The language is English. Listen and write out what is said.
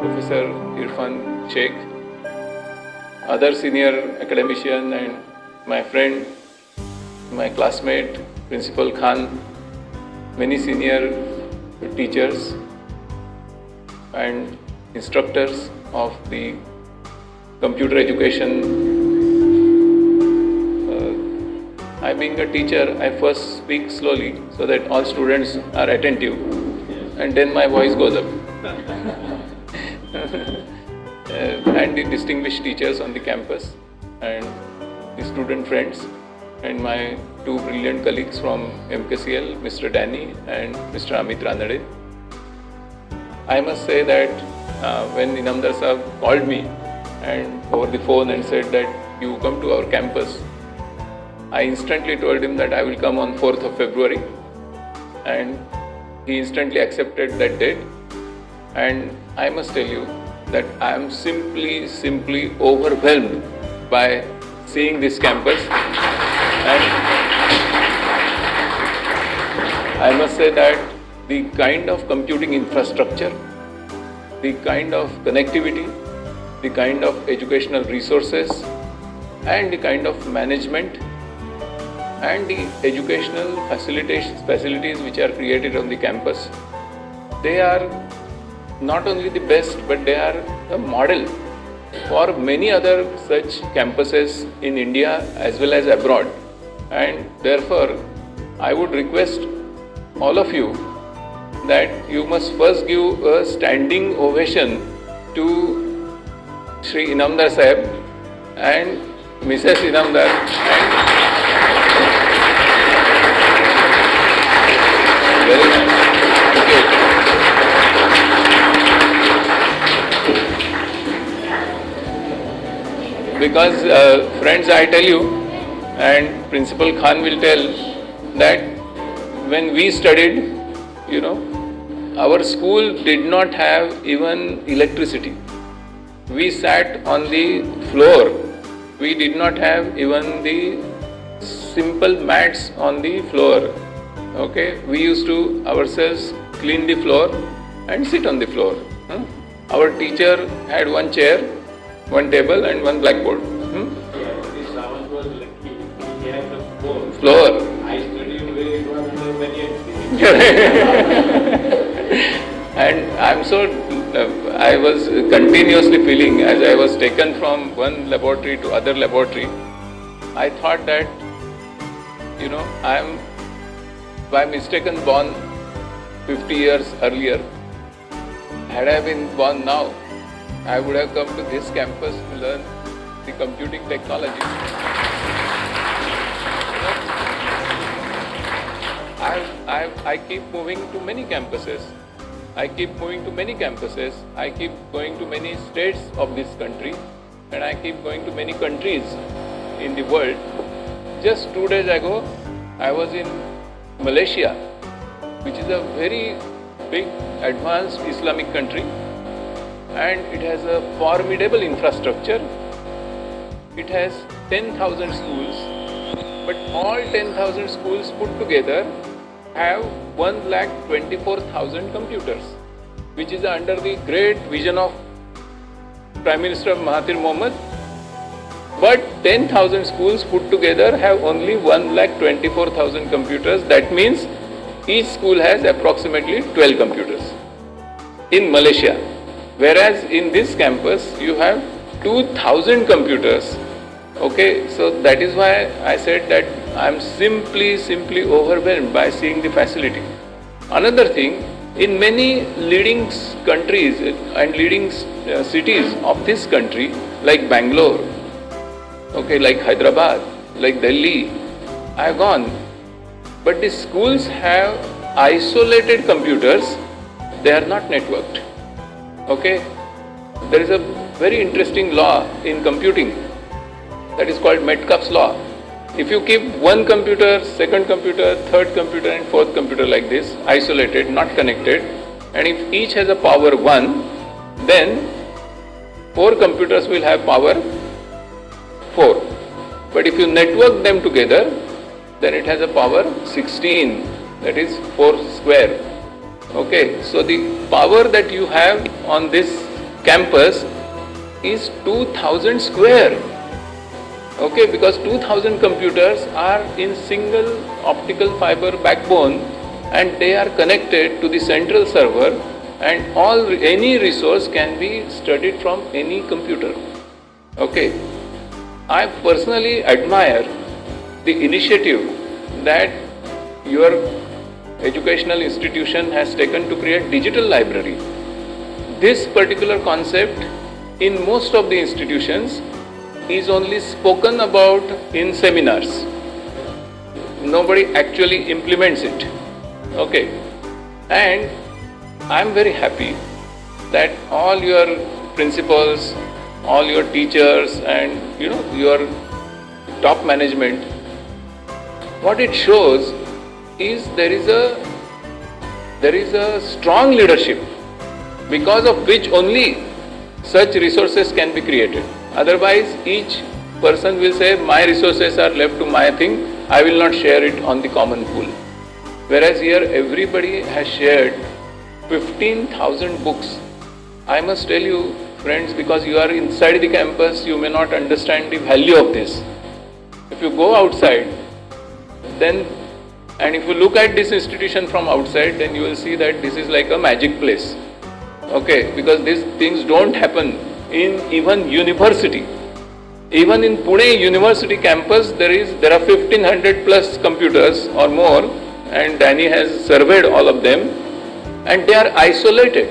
Professor Irfan Sheikh, other senior academician and my friend, my classmate, Principal Khan, many senior teachers and instructors of the computer education. I being a teacher, I first speak slowly so that all students are attentive and then my voice goes up. And the distinguished teachers on the campus and the student friends and my two brilliant colleagues from MKCL, Mr. Danny and Mr. Amit Ranade. I must say that when Inamdar Sahab called me and over the phone and said that you come to our campus, I instantly told him that I will come on 4th of February, and he instantly accepted that date. And I must tell you that I am simply overwhelmed by seeing this campus. And I must say that the kind of computing infrastructure, the kind of connectivity, the kind of educational resources, and the kind of management and the educational facilities which are created on the campus, they are not only the best, but they are a model for many other such campuses in India as well as abroad. And therefore, I would request all of you that you must first give a standing ovation to Shri Inamdar Sahib and Mrs. Inamdar. Very nice. Okay. Because friends, I tell you, and Principal Khan will tell, that when we studied, our school did not have even electricity. We sat on the floor. We did not have even the simple mats on the floor. Okay, we used to ourselves clean the floor and sit on the floor. Our teacher had one chair, one table and one blackboard. This Sawan was lucky. He had the Floor. I studied where it was many And I'm so, I was continuously feeling as I was taken from one laboratory to other laboratory, I thought that, I am by mistaken born 50 years earlier. Had I been born now, I would have come to this campus to learn the computing technology. I keep moving to many campuses. I keep moving to many campuses. I keep going to many states of this country, and I keep going to many countries in the world. Just 2 days ago, I was in Malaysia, which is a very big advanced Islamic country, and it has a formidable infrastructure. It has 10,000 schools, but all 10,000 schools put together have 1,24,000 computers, which is under the great vision of Prime Minister Mahathir Mohamad. But 10,000 schools put together have only 1,24,000 computers. That means each school has approximately 12 computers in Malaysia. Whereas in this campus, you have 2,000 computers. Okay, so that is why I said that I am simply overwhelmed by seeing the facility. Another thing, in many leading countries and leading cities of this country, like Bangalore, okay, like Hyderabad, like Delhi, I have gone. But the schools have isolated computers, they are not networked. Okay, there is a very interesting law in computing that is called Metcalfe's law. If you keep one computer, second computer, third computer and fourth computer like this, isolated, not connected, and if each has a power 1, then 4 computers will have power 4. But if you network them together, then it has a power 16, that is 4 square. Okay, so the power that you have on this campus is 2000 square. Okay, because 2000 computers are in single optical fiber backbone and they are connected to the central server, and any resource can be studied from any computer. Okay, I personally admire the initiative that your educational institution has taken to create digital library. This particular concept in most of the institutions is only spoken about in seminars. Nobody actually implements it. Okay, and I am very happy that all your principals, all your teachers, and your top management, what it shows is there is a strong leadership, because of which only such resources can be created. Otherwise, each person will say, my resources are left to my thing, I will not share it on the common pool. Whereas here everybody has shared 15,000 books. I must tell you, friends, because you are inside the campus, you may not understand the value of this. If you go outside, and if you look at this institution from outside, then you will see that this is like a magic place. Okay, because these things don't happen in even university. Even in Pune University campus, there are 1500 plus computers or more, and Danny has surveyed all of them, and they are isolated.